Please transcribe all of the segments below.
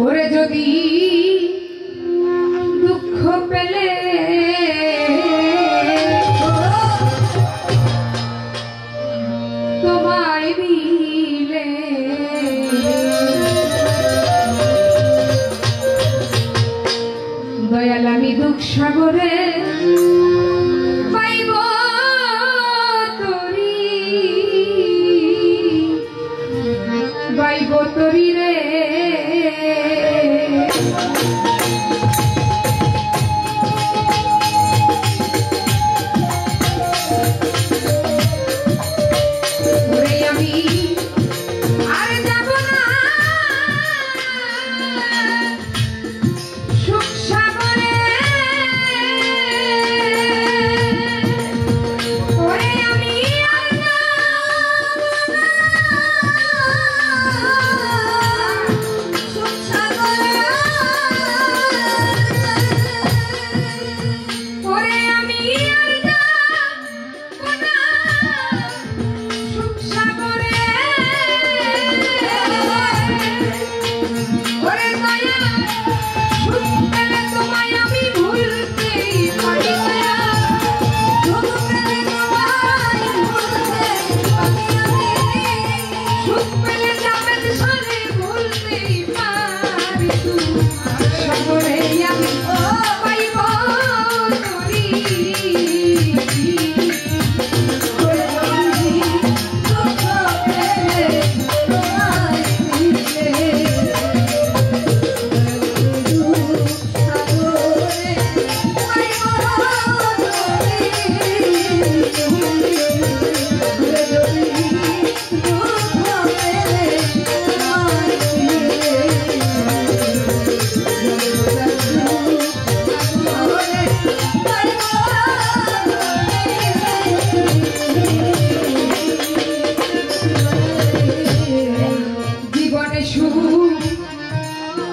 ওরে যদি দুঃখ পেলে তোমায় মিলে দয়াল আমি দুঃখ সাগরে পাইব তরি রে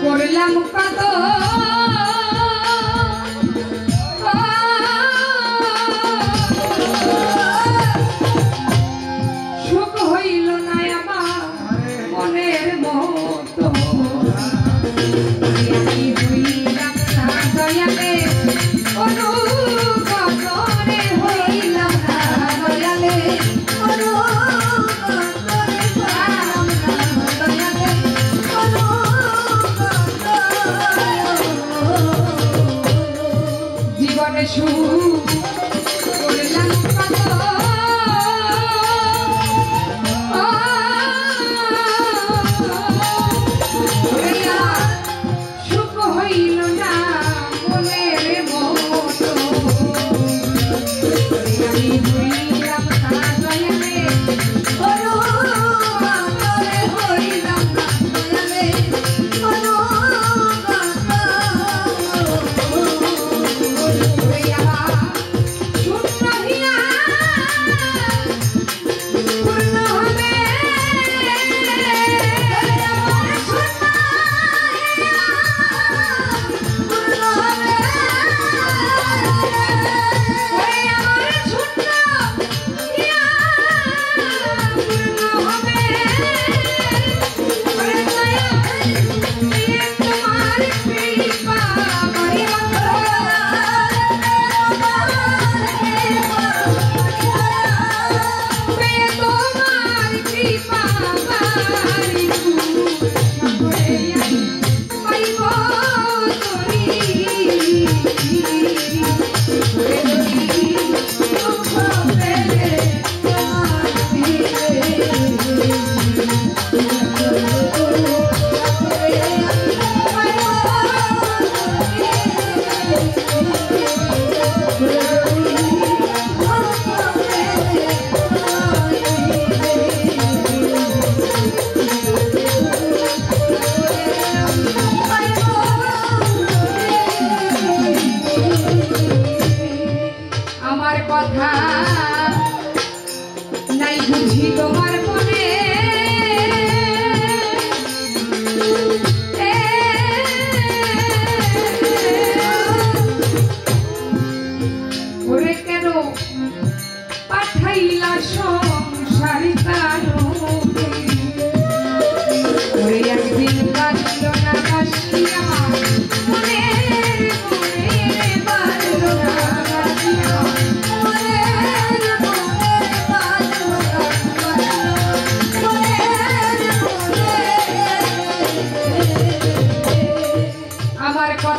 করলাম কত সুখ হইল না আমার মনের মতো হইলাম না দয়ালে অনুগতরে হইলাম না দয়ালে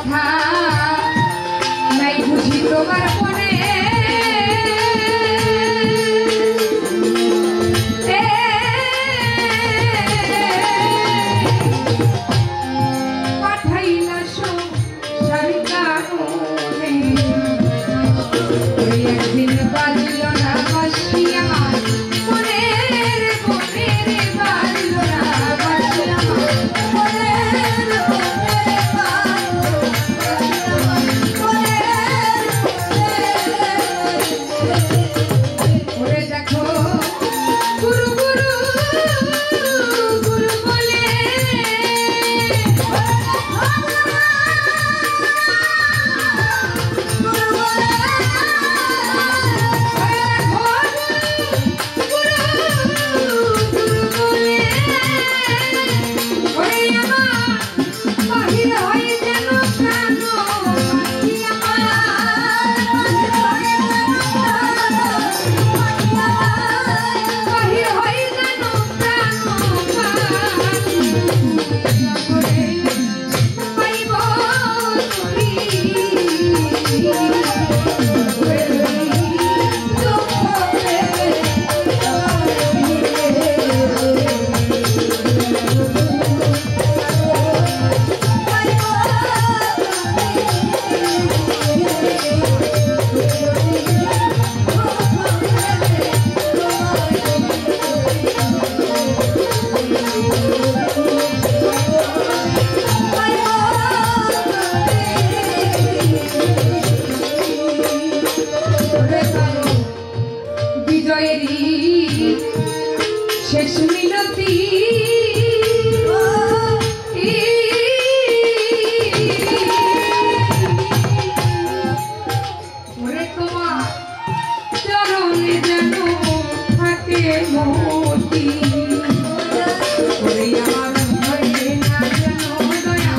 কথা নাই বুঝি তোমার মনে পাঠাইলা সংসার কারণে একদিন বাজল না বাঁশি আমার মনের মনের বাজল না বাঁশি আমার মনের ওরে দেখো গুরু গুরু গুরু বলে শেষ মিনতি ওরে তোমার চরণে যেন থাকে মতি ওরে আমার হয়ে না যেন দয়া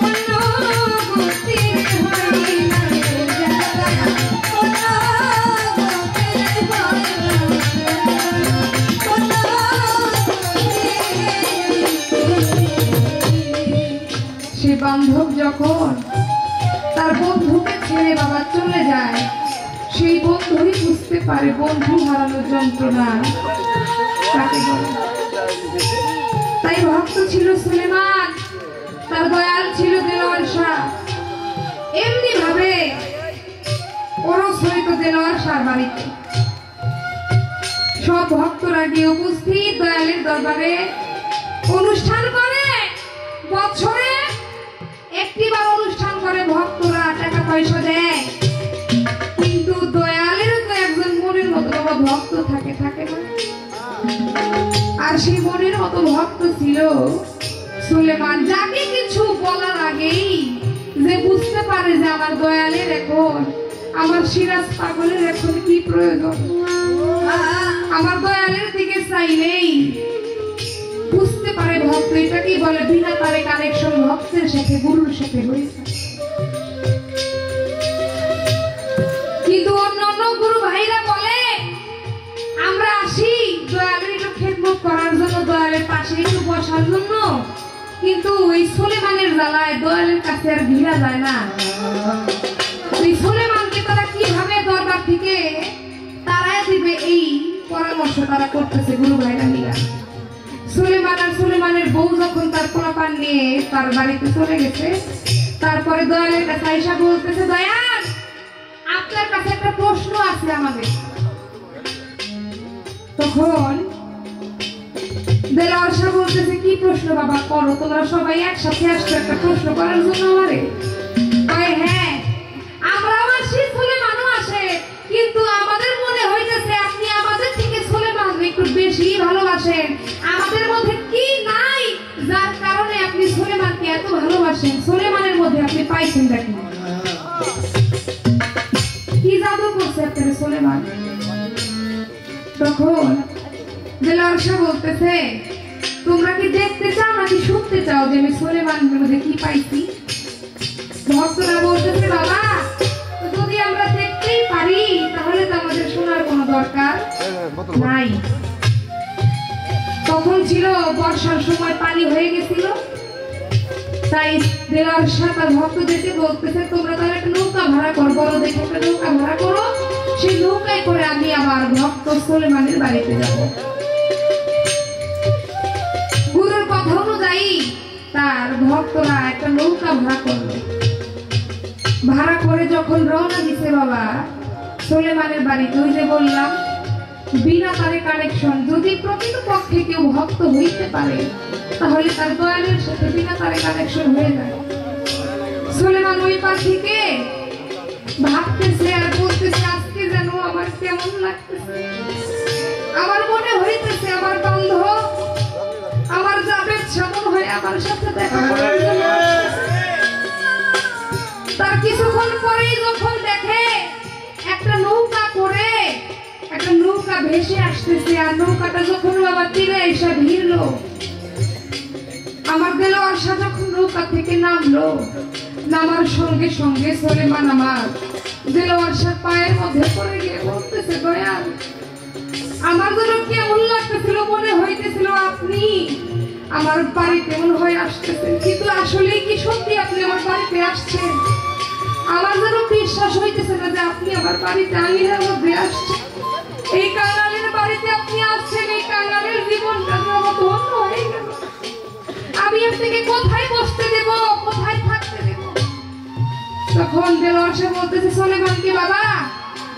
অন্য গতি হয়ে না দয়া অন্য সে বান্ধব যখন তার বন্ধুকে ছেড়ে বাবা চলে যায় সেই বন্ধুই বুঝতে পারে বন্ধু হারানোর যন্ত্রণা কাকে বলে। তাই ভক্ত ছিল সুলেমান, তার দয়াল ছিল দেলোয়ার শাহ। এমনি ভাবে ওরস হইত দেলোয়ার শাহ বাড়িতে। সব ভক্তরা গিয়ে উপস্থিত দয়ালের দরবারে অনুষ্ঠান করে। বছরে একটিবার অনুষ্ঠান করে, ভক্তরা টাকা পয়সা দেয়, কিন্তু দয়ালের তো একজন মনের মতো বাবা ভক্ত থাকে থাকে না। আর সেই মনের মতো ভক্ত ছিল সুলেমান, যাকে কিছু বলার আগেই যে বুঝতে পারে যে আমার দয়ালের এখন, আমার সিরাজ পাগলের এখন কি প্রয়োজন, আমার দয়ালের দিকে চাইলেই বুঝতে পারে ভক্ত। এটাকেই বলে বিনা তারে কানেকশন, ভক্তের সাথে গুরুর সাথে হয়েছে। কিন্তু অন্যান্য গুরু ভাইরা বলে আমরা আসি দয়ালের একটু খেদমত করার জন্য, দয়ালের পাশে একটু বসার জন্য, কিন্তু ওই সুলেমানের জ্বালায় দয়ালের কাছে আর ভিড়া যায় না। ওই সুলেমানকে তারা কিভাবে দরবার থেকে তারাই দিবে এই পরামর্শ তারা করতেছে গুরু ভাইরা মিলা। সুলেমান আর সুলেমানের বউ যখন তার পোলাপান নিয়ে তার বাড়িতে চলে গেছে, তারপরে দয়ালের কাছে আয়েশা বলতেছে, দয়াল আপনার কাছে একটা প্রশ্ন আছে আমাদের। তখন দেলোয়ার শাহ বলতেছে, কি প্রশ্ন বাবা করো, তোমরা সবাই একসাথে আসছো একটা প্রশ্ন করার জন্য আমারে? হ্যাঁ, আমরাও আসি, সুলেমানও আসে, কিন্তু আমাদের মনে হইতেছে আপনি আমাদের থেকে সুলেমান একটু বেশি ভালোবাসেন। আমাদের মধ্যে কি নাই যার কারণে আপনি সুলেমানকে এত ভালোবাসেন? সুলেমানের মধ্যে আপনি পাইছেন দেখেন কি জাদু করছে আপনার সুলেমান? তখন দেলোয়ার শাহ বলতেছে, তোমরা কি দেখতে চাও নাকি শুনতে চাও যে আমি সুলেমানের মধ্যে কি পাইছি? ভক্তরা বলতেছে, বাবা যদি আমরা দেখতেই পারি তাহলে তো আমাদের শোনার কোনো দরকার নাই। তখন ছিল বর্ষার সময়, পানি হয়ে গেছিল। তাই দেওয়ার সাথে ভক্তদেরকে বলতেছে তোমরা তাহলে একটা নৌকা ভাড়া করো, বড় দেখে একটা নৌকা ভাড়া করো, সেই নৌকায় করে আমি আমার ভক্ত সুলেমানের বাড়িতে যাব। গুরুর কথা অনুযায়ী তার ভক্তরা একটা নৌকা ভাড়া করলো। ভাড়া করে যখন রওনা দিছে বাবা সুলেমানের বাড়িতে, ওই যে বললাম বিনা তারে কানেকশন, যদি প্রকৃতপক্ষে কেউ ভক্ত হইতে পারে তাহলে তার দয়ালের সাথে বিনা তারে কানেকশন হয়ে যায়। সুলেমান ওই পাশ থেকে ভাবতেছে আর বলতেছে আজকে যেন আমার কেমন লাগতেছে, আমার মনে হইতেছে আমার বান্ধব আমার জাবেদ সামন হয়ে আমার সাথে দেখা করার জন্য। তার কিছুক্ষণ পরেই যখন দেখে একটা নৌকা করে একটা নৌকা ভেসে আসতেছে, আর নৌকাটা যখন আবার তীরে এসে ভিড়লো, আমার দেলোয়ার শাহ যখন নৌকা থেকে নামলো, নামার সঙ্গে সঙ্গে সুলেমান আমার দেলোয়ার শাহ পায়ের মধ্যে পড়ে গিয়ে বলতেছে দয়াল আমার যেন কেমন লাগতেছিল, মনে হইতেছিল আপনি আমার বাড়িতে মনে হয় আসতেছেন, কিন্তু আসলে কি সত্যি আপনি আমার বাড়িতে আসছেন? আমার যেন বিশ্বাস হইতেছে না যে আপনি আমার বাড়িতে আঙিনার মধ্যে আসছেন। এই কাঙালের বাড়িতে আপনি আসছেন, এই কাঙালের জীবনটা আমার ধন্য হয়ে গেল। আমি আপনাকে কোথায় বসতে দেব, কোথায় থাকতে দেব? তখন দেলোয়ার শাহ বলতেছে সুলেমানকে বাবা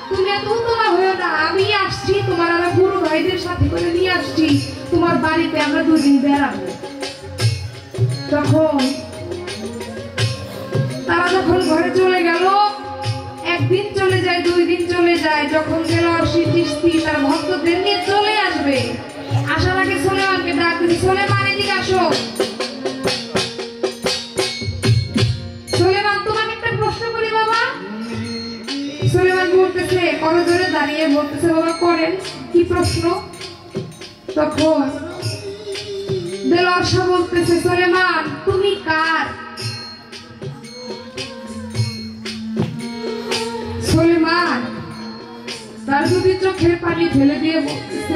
তুমি এত উতলা হয়েও না, আমি আসছি তোমার আর গুরু ভাইদের সাথে করে নিয়ে আসছি তোমার বাড়িতে, আমরা দুদিন বেড়াবো। তখন তারা যখন ঘরে চলে গেল, একদিন চলে যায়, 2 দিন চলে যায়, যখন দেলোয়ার চিশতি তার ভক্তদের নিয়ে চলে আসবে, আসার আগে সুলেমানকে ডাক দিচ্ছে সুলেমান এদিকে আসো। সুলেমান তোমাকে একটা প্রশ্ন করি বাবা। সুলেমান বলতেছে করজোরে দাঁড়িয়ে বলতেছে বাবা করেন, কি প্রশ্ন? তখন দেলোয়ার শাহ বলতেছে সুলেমান তুমি কার? সুলেমান তার দুটি চোখের পানি ফেলে দিয়ে বলতেছে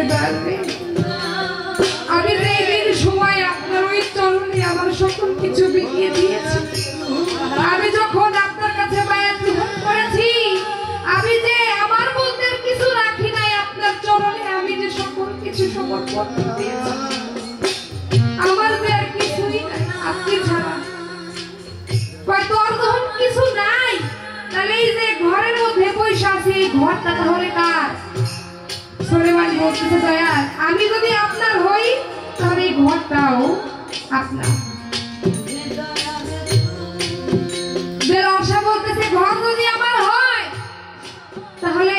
আমি এই সময় আপনার ওই চরণে আমার সকল কিছু বিকিয়ে দিয়েছি। আমি যখন আপনার কাছে বায়াত গ্রহণ করেছি, আমি যে আমার বলতে কিছু রাখি নাই, আপনার চরণে আমি যে সকল কিছু সমর্পণ দিয়েছি, আমার যে আর কিছুই নাই আপনি ছাড়া। তোর যখন কিছু নাই তাহলে এই যে ঘরের মধ্যে পয়সা আছে, এই ঘরটা তাহলে কার? সুলেমান বলতেছে দয়াল আমি যদি আপনার হই তাহলে এই ঘরটাও আপনার। দেলোয়ার শাহ বলতেছে ঘর যদি আমার হয় তাহলে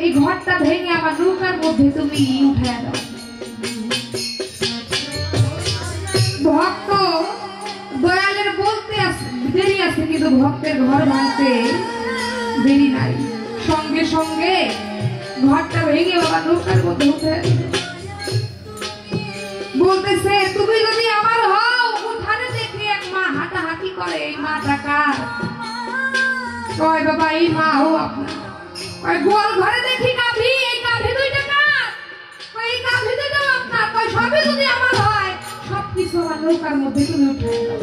এই ঘরটা ভেঙে আমার নৌকার মধ্যে তুমি উঠায় দাও। ভক্ত দয়ালের বলতে দেরি আছে, কিন্তু ভক্তের ঘর ভাঙতে দেরি নাই, সঙ্গে সঙ্গে ঘরটা ভেঙে বাবা নৌকার মধ্যে উঠে বলতেছে তুমি যদি আমার হও। উঠানে দেখে এক মা হাঁটাহাঁটি করে, এই মাটা কার? কয় বাবা এই মা হো আপনার। কয় গোয়াল ঘরে দেখি গাভী, এই গাভী দুইটা কার? কয় এই গাভী দুইটা আপনার। কয় সবই যদি আমার হয় সবকিছু আমার নৌকার মধ্যে তুমি উঠে দাও।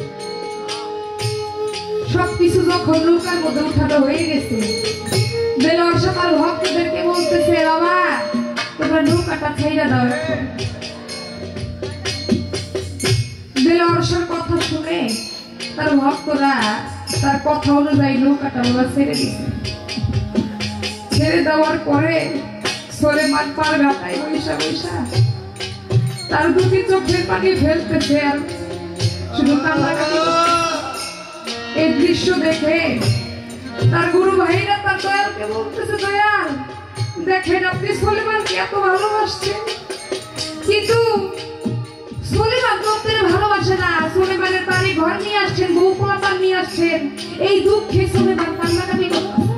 সবকিছু যখন নৌকার মধ্যে উঠানো হয়ে গেছে, দেলোয়ার শাহ তার ভক্তদেরকে বলতেছে বাবা তোমরা নৌকাটা ছেড়ে দাও। দেলোয়ার শাহর কথা শুনে তার ভক্তরা তার কথা অনুযায়ী নৌকাটা বাবা ছেড়ে দিছে। ছেড়ে দেওয়ার পরে সুলেমান পার ঘাটায় বৈশা বৈশা তার দুটি চোখের পানি ফেলতেছে আর শুধু কান্নাকাটি করতেছে। এই দৃশ্য দেখে তার গুরু ভাইরা তার দয়ালকে বলতেছে দয়াল দেখেন আপনি সুলেমানকে এত ভালোবাসছেন, কিন্তু সুলেমান তোমাদের ভালোবাসে না। সুলেমানের বাড়ি ঘর নিয়ে আসছেন, বউ পোলাপান নিয়ে আসছেন, এই দুঃখে সুলেমান কান্নাকাটি করতেছে।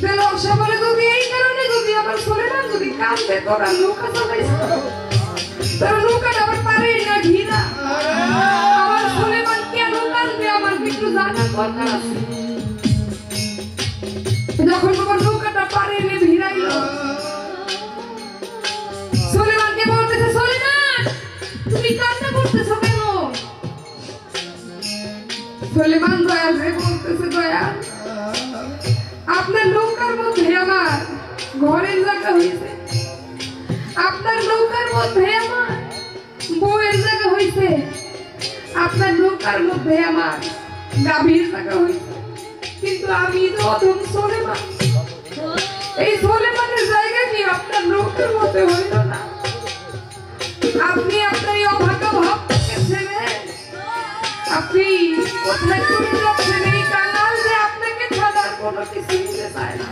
দেলোয়ার শাহ বলে যদি এই কারণে যদি আবার সুলেমান যদি কাঁদবে তোরা নৌকা চালাইছ, তোরা নৌকাটা আবার পারে না ঘিরা, আমার সুলেমান কেন কাঁদবে আমার একটু জানার দরকার আছে। যখন বাবা নৌকাটা পারে এনে ভিড়াইল, সুলেমানকে বলতেছে সুলেমান তুমি কান্না করতেছো কেন? সুলেমান দয়াল রে বলতেছে, দয়াল আপনার নৌকার মধ্যে আমার ঘরের জায়গা হয়েছে, আপনার নৌকার মধ্যে আমার বউয়ের জায়গা হয়েছে, আপনার নৌকার মধ্যে আমার গাভীর জায়গা হয়েছে, কিন্তু আমি তো অধম সুলেমান, এই সুলেমানের জায়গা কি আপনার নৌকার মধ্যে হইল না? আপনি আপনার এই অভাগা ভক্তকে ছেড়ে আপনি কোথায় চলে যাচ্ছেন? এই কাঙাল যে আপনাকে ছাড়ার কোনো কিছু নিতে চায় না।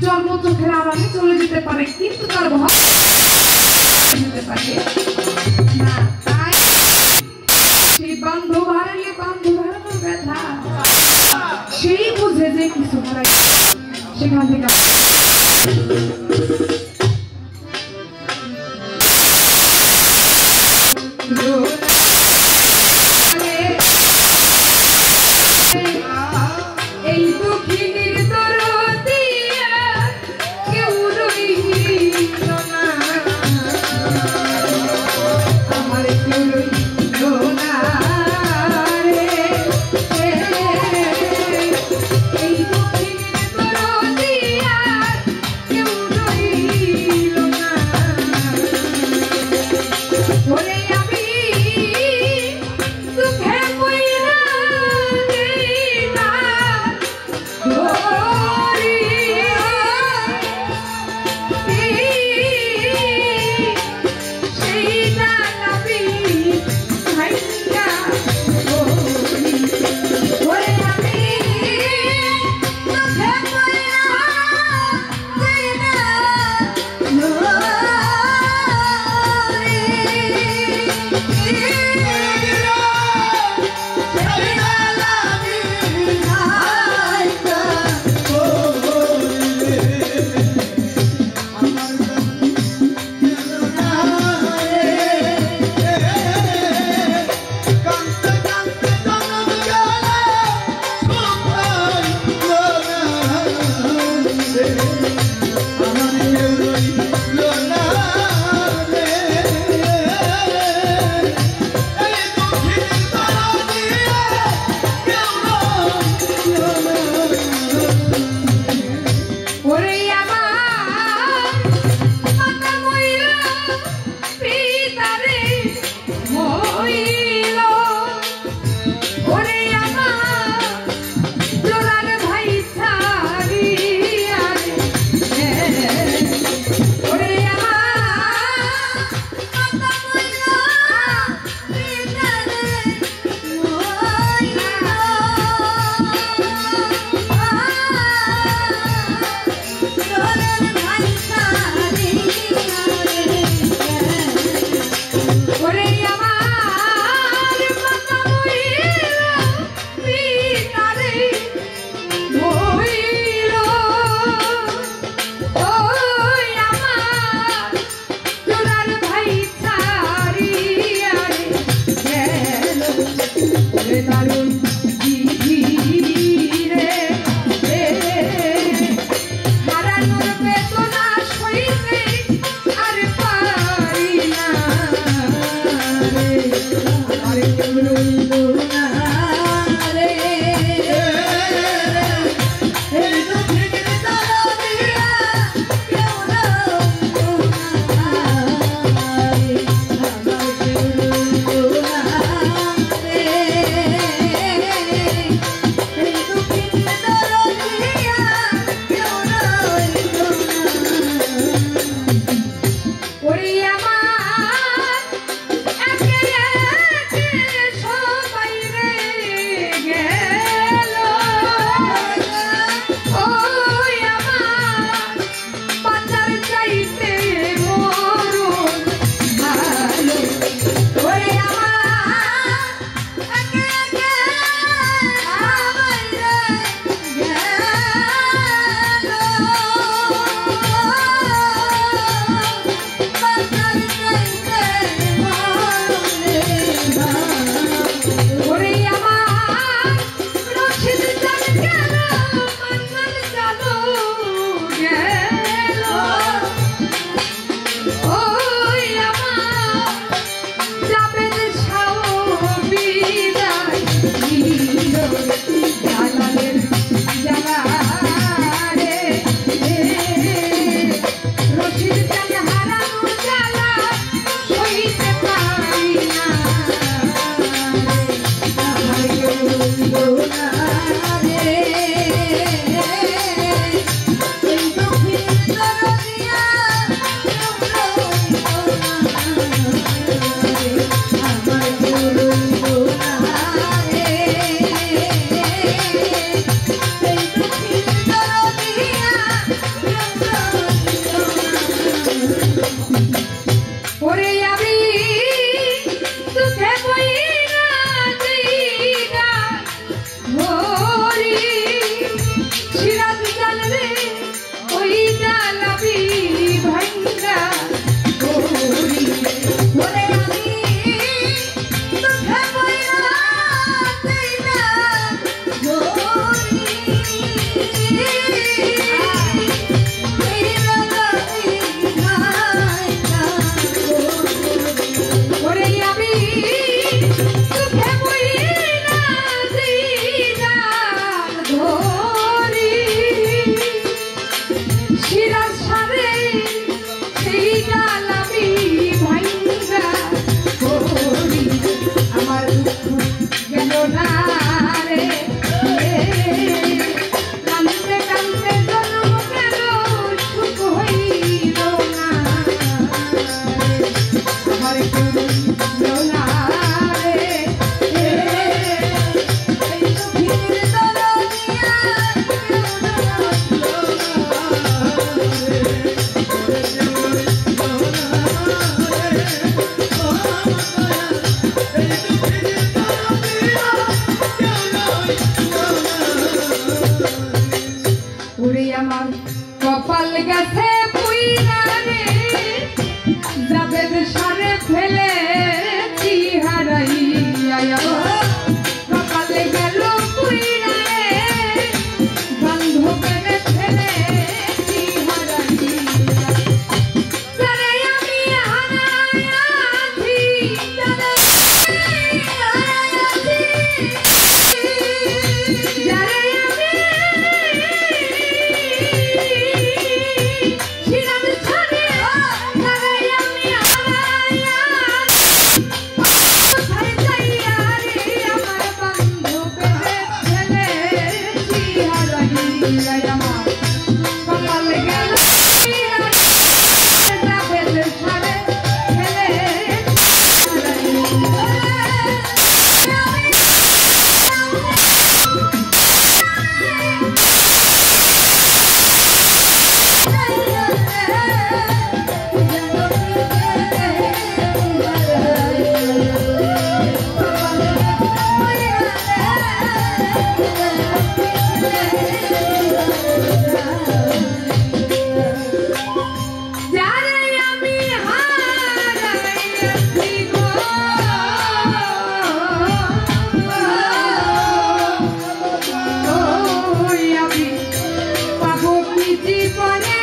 জন্ম চোখের আড়ালে চলে যেতে পারে, কিন্তু তার ভক্ত যেতে পারে না। তাই সেই বান্ধব হারাইলে বান্ধব হারানোর ব্যথা সেই বুঝে যে কিছু হারাই সেখান থেকে গেল ওই আমার যাবে শাও বিদায় দিল জালালের জালা রে রশিদ চাঁদ হারানো জালা সইতে পারি না আমার কেউ রইল না রে এই দুঃখের দরদিয়া কেউ রইল না আমার কেউ রইল না রে এই দুঃখের দরদিয়া কেউ রইল না ওরে আমি দুঃখে বইনা দিনা হরি সিরাজ জাল রে ওই জালাবি ভাঙ্গা হরি ওরে আমি দুঃখে বইনা দিনা হরি ওরে আমি সুখে বইনা দিনা ধরি সিরাজ সারে সেই জালাবি ভাঙ্গা হরি আমার গেল না রে কান্দতে কান্দতে জন্ম গেল সুখ হইল না আমার কেউ রইল না রে এই দুঃখের দরদিয়া ওরে আমার কপাল গেছে পুইরা রে যাবে সারে ফেলেছি হারাইয়া কপালে গেল পুইরা রে বান্ধবের ফেলেছি হারাইয়া যারে আমি হারাইয়াছি যারে হারাইয়াছি যারে আমি সিরাজ ছাড়ে যারে আমি হারাইয়াছি কোথায় যাইয়া রে আমার বান্ধবের ফেলেছি হারাইয়া আমার কপাল গেল পুইরা রে যাবে সারে যারে আমি হারাইয়াছি গো ওই আমি পাবো কি জীবনে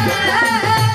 রে